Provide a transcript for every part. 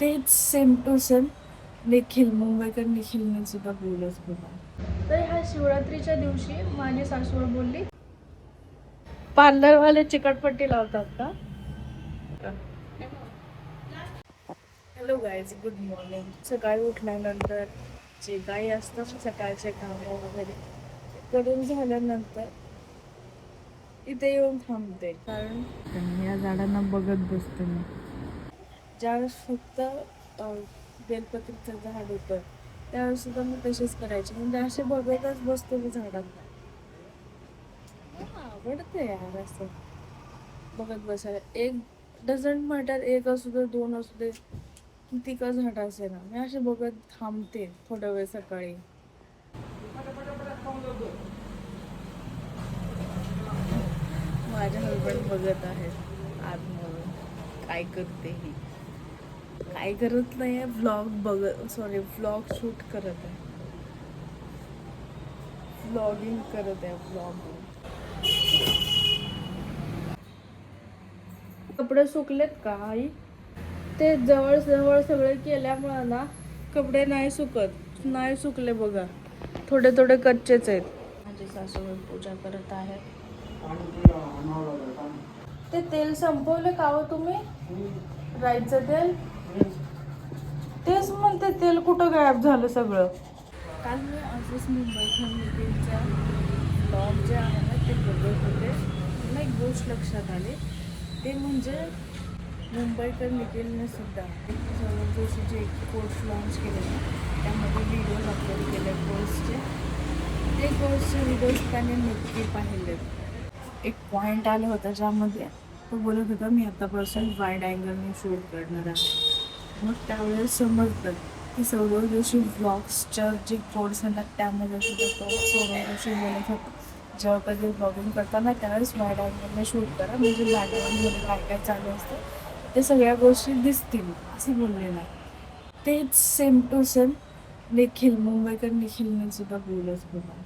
तेच same to same Nikhil, मुंबईकर निखिलने सुद्धा बोलत होता. तर ह्या शिवरात्रीच्या दिवशी माझी सासूवर बोलली, पार्लरवाले चिकटपट्टी लावतात का? Hello guys, good morning. सकाळी उठल्यानंतर जे काही असतं सकाळचे कामं वगैरे करून झाल्यानंतर इथे येऊन थांबते, कारण या झाडांना बघत बसते मी. ज्यावेळेस फक्त बेलपत्रीचं झाड होतं त्यावेळेस सुद्धा मी तशीच करायची, म्हणजे असे बघतच बसते मी झाडांना. आवडते यार असं बघत बसायला. एक डझंट मॅटर, एक असू दे, दोन असू दे, किती का झाड असे ना, मी असे बघत थांबते थोडा वेळ सकाळी. माझे हसबंड बघत आहेत आतमधून काय करते ही. काय करत नाही, व्लॉग शूट करत आहे, व्लॉगिंग करत आहे, व्लॉगिंग. कपडे सुकलेत का आई? ते जवळ जवळ सगळे केल्यामुळं ना कपडे नाही सुकले बघा, थोडे थोडे कच्चेच आहेत. माझी सासूबाई पूजा करत आहेत. ते तेल संपवले का हो तुम्ही? राईचं तेल? तेच म्हणते, तेल कुठं गायब झालं सगळं. काल मी असंच मुंबईच्या मीटिंगचा ब्लॉग जे आहे ना ते बघत होते. मला एक गोष्ट लक्षात आली, ते म्हणजे मुंबईकर निखिलने सुद्धा सौरभ जोशीचे एक कोर्स लॉन्च केले ना, त्यामध्ये व्हिडिओज अपलोड केले कोर्सचे. ते कोर्सचे व्हिडिओज त्याने नक्की पाहिले. एक पॉईंट आला होता ज्यामध्ये तो बोलत होता, मी आतापासून वाईड अँगलने शूट करणार आहे. मग त्यावेळेस समजलं की सौरभ जोशी ब्लॉग्सच्या जे कोर्स आहेत त्यामध्ये सुद्धा तो सौरभ जोशी बोलत होता, जेव्हा कधी ब्लॉगिंग करताना त्यावेळेस वाईड अँगलने शूट करा, म्हणजे बॅकग्राऊंडमध्ये काय काय चालू असतं ते सगळ्या गोष्टी दिसतील, असे बोलले नाही. तेच सेम टू सेम निखिल, मुंबईकर निखिलने सुद्धा बोलत होता.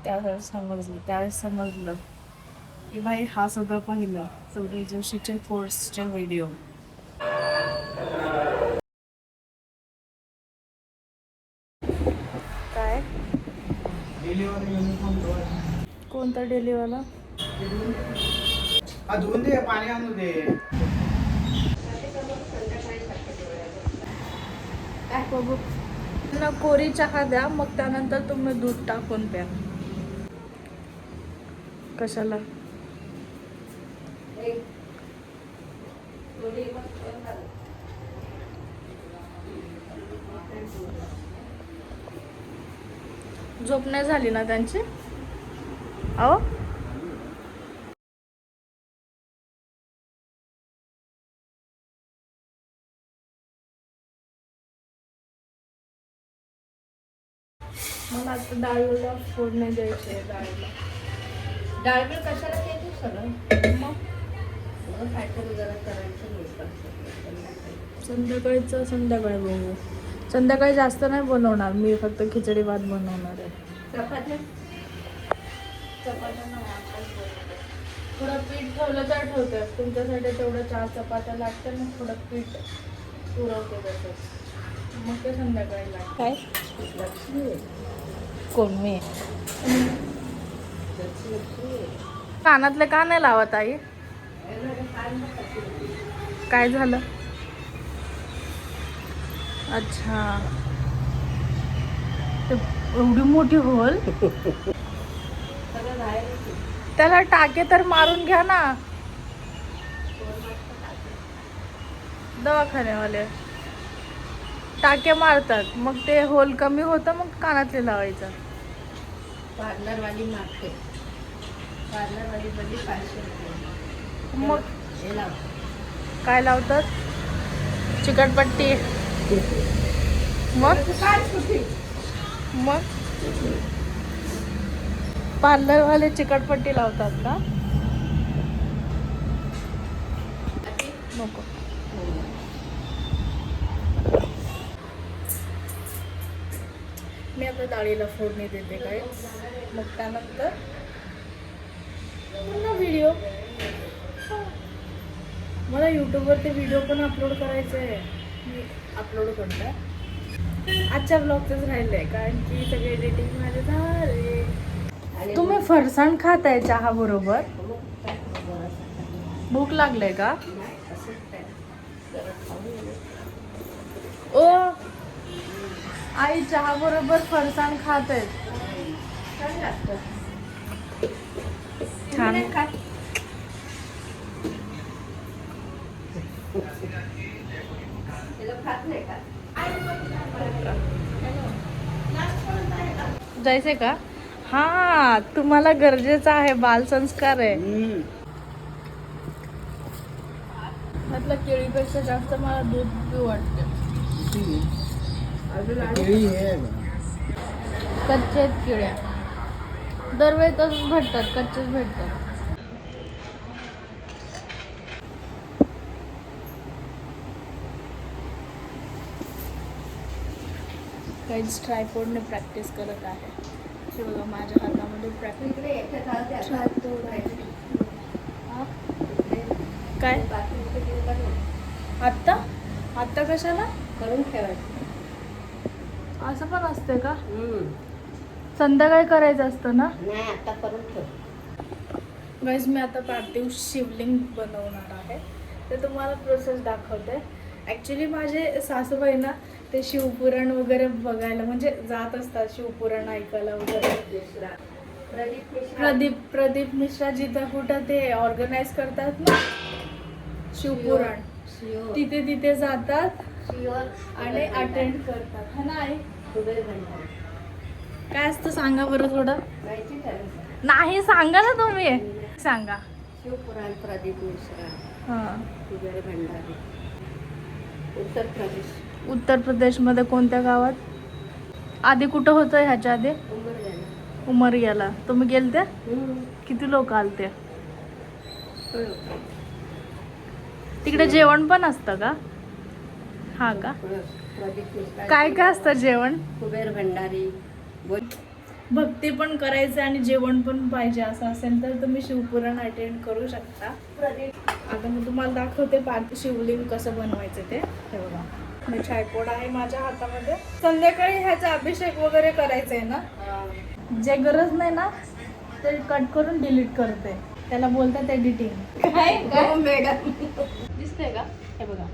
त्यावेळेस समजलं की भाई हा सुद्धा पाहिलं सौरभ जोशीचे कोर्सचे व्हिडिओ. काय कोणता डेलीवाला? धुवून दे, पाणी आणू दे. बघू ना, कोरी चहा द्या, मग त्यानंतर तुम्ही दूध टाकून प्या. कशाला? झोप नाही झाली ना त्यांची? अहो मला आता डाळीला फोडणी द्यायची आहे. डाळबीळ कशाला केली सगळं? मग काहीतरी जरा करायचं संध्याकाळी बघू. संध्याकाळी जास्त नाही बनवणार मी, फक्त खिचडी भात बनवणार आहे. चपात्या थोडं पीठ ठेवलं तर ठेवते, तुमच्यासाठी तेवढं 4 चपात्या लागते, मग थोडं पीठ पुरवते तसंच, मग ते संध्याकाळी लागते. काय लक्ष्मी कोण मी? कानातले का नाही लावत आई? काय झालं? अच्छा, ते एवढी मोठी होल, त्याला टाके तर मारून घ्या ना दवाखान्यावाले. टाके मारतात, मग ते होल कमी होतं, मग कानातले लावायचं. पार्लरवाली मागते, पार्लरवाली बोलली 500 रुपये. मग हे लाव. काय लावतात? चिकटपट्टी. मग मग पार्लरवाले चिकटपट्टी लावतात का? नको. मी आता डाळीला फोडणी देते काय, मग त्यानंतर पुन्हा व्हिडिओ. मला यूट्यूबवरती व्हिडिओ पण अपलोड करायचे आहे. मी अपलोड करते. आजच्या ब्लॉगचंच राहिलंय कारण की सगळे एडिटिंग माझे झाले. आणि तुम्ही फरसाण खाताय चहा बरोबर? मग काय जरासं भूक लागलंय का? नाही, असंच काय. जरा खाऊन घे. ओ आई चहा बरोबर फरसाण खात आहेत. छान लागतं. छान. तुम्ही नाही खात? तिला खात नाही का? जायचंय का? हा तुम्हाला गरजेचं आहे, बालसंस्कार आहे. त्यातलं केळीपेक्षा जास्त मला दूध पिऊ वाटते. कच्चे केळ्या दरवेळी तसंच भेटतात, कच्चेच भेटतात. काहीच ट्रायपॉडने प्रॅक्टिस करत आहे. हे बघा माझ्या हातामध्ये प्रॅक्टिस. इकडे एकटं खाऊ द्या. ट्रायपॉड आहे. हा? काय बाकी इकडे घेऊन बनव. आत्ता आत्ता कशाला? करून ठेवायचं. असं पण असते का? संध्याकाळी करायचं असतं ना? नाही, आता करून ठेव. गाईज मी आता पार्थिव शिवलिंग बनवणार आहे. ते तुम्हाला प्रोसेस दाखवते. ॲक्च्युली माझे सासूबाई ना ते शिवपुराण वगैरे बघायला म्हणजे जात असतात, शिवपुराण ऐकायला वगैरे. मिश्रा. प्रदीप मिश्रा. प्रदीप मिश्रा जिथं कुठं ते ऑर्गनाईज करतात ना शिवपुराण, शिव. तिथे जातात शिवर. आणि अटेंड करतात. हा ना आई? कुबेर भंडारी. काय असतं सांगा बरं थोडं. माहिती का? नाही सांगा ना तुम्ही, सांगा. शिवपुराण प्रदीप मिश्रा. हां. कुबेर भंडारी. उत्तर प्रदेश. उत्तर प्रदेशमध्ये कोणत्या गावात? आधी कुठं होतं ह्याच्या आधी? उमरगाला. उमरग्याला. तुम्ही गेलते? किती लोक आलते? तिकडे जेवण पण असतं का? हा का? प्रदीप मिश्रा. काय काय असतं जेवण? कुबेर भंडारी. भक्ती पण करायचं आणि जेवण पण पाहिजे असं असेल तर तुम्ही शिवपुराण अटेंड करू शकता. प्रदीप. आता मी तुम्हाला दाखवते पार्थिव शिवलिंग कसं बनवायचं ते. हे बघा मी ट्रायपॉड आहे माझ्या हातामध्ये. संध्याकाळी ह्याचा अभिषेक वगैरे करायचा आहे ना. जे गरज नाही ना ते कट करून डिलीट करते. त्याला बोलतात एडिटिंग. काय मॅडम. दिसतंय का? हे बघा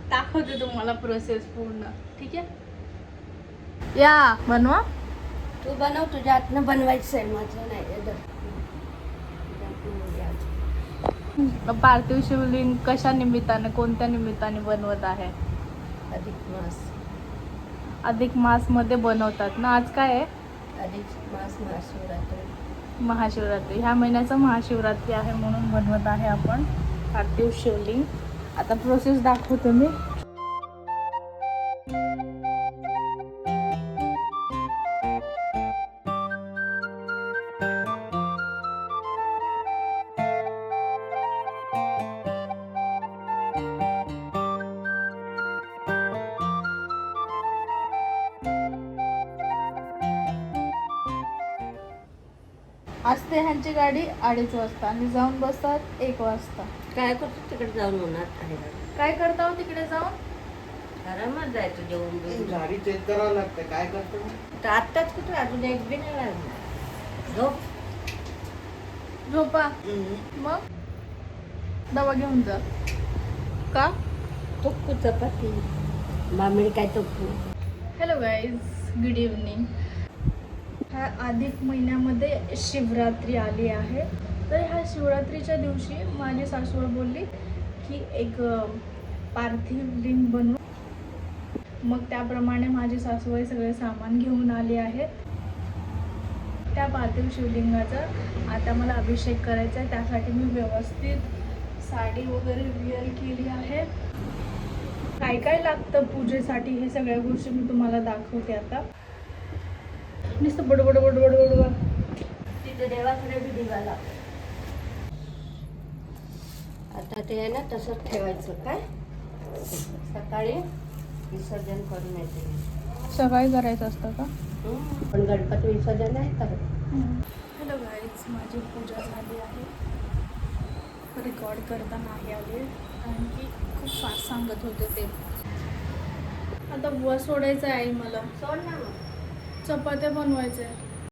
दाखवते तुम्हाला प्रोसेस पूर्ण. ठीक आहे, या बनवा. तू बनव, तुझ्या हातनं बनवायचं आहे, माझं नाही. पार्थिव शिवलिंग कशा निमित्ताने, कोणत्या निमित्ताने बनवत आहे? अधिक मास. अधिक मास मध्ये बनवतात ना. आज काय आहे? अधिक मास महाशिवरात्री. महाशिवरात्री. ह्या महिन्याचं महाशिवरात्री आहे म्हणून बनवत आहे आपण पार्थिव शिवलिंग. आता प्रोसेस दाखवतो मी. असते ह्यांची गाडी 2:30 वाजता आणि जाऊन बसतात 1 वाजता. काय करतो तिकडे जाऊन होणार आहे? काय करता हो तिकडे जाऊन? आरामात जायचं जेवण बिवून. गाडी चेक करावं लागतं. काय करतो? तर आत्ताच कुठे अजून एक बी नाही लागला. झोप. झोपा. मग दवा घेऊन जा. का? तुक्कू चपाती. मामिडी काय तुक्कू. Hello guys, good evening. ह्या अधिक महिन्यामध्ये शिवरात्री आली आहे. तर ह्या शिवरात्रीच्या दिवशी माझी सासूबाई बोलली की एक पार्थिव लिंग बनवू. मग त्याप्रमाणे माझी सासूबाई सगळे सामान घेऊन आली आहे. त्या पार्थिव शिवलिंगाचा आता मला अभिषेक करायचा आहे. त्यासाठी मी व्यवस्थित साडी वगैरे वेअर केली आहे. काय काय लागतं पूजेसाठी हे सगळ्या गोष्टी मी तुम्हाला दाखवते आता. नुसतं बडबड बडबड बडबड. तिथे देवाकडे बी दिवा लागतो. आता ते आहे ना तसंच ठेवायचं. काय सकाळी विसर्जन करून येते. सकाळी करायचं असतं का? पण गणपती विसर्जन नाही करत. हॅलो गाईज, माझी पूजा झाली आहे. रेकॉर्ड करता नाही आले कारण की खूप फास्ट सांगत होते ते. आता बुवा सोडायचा आहे आई मला. सोड ना मग. चपात्या बनवायच्या आहे.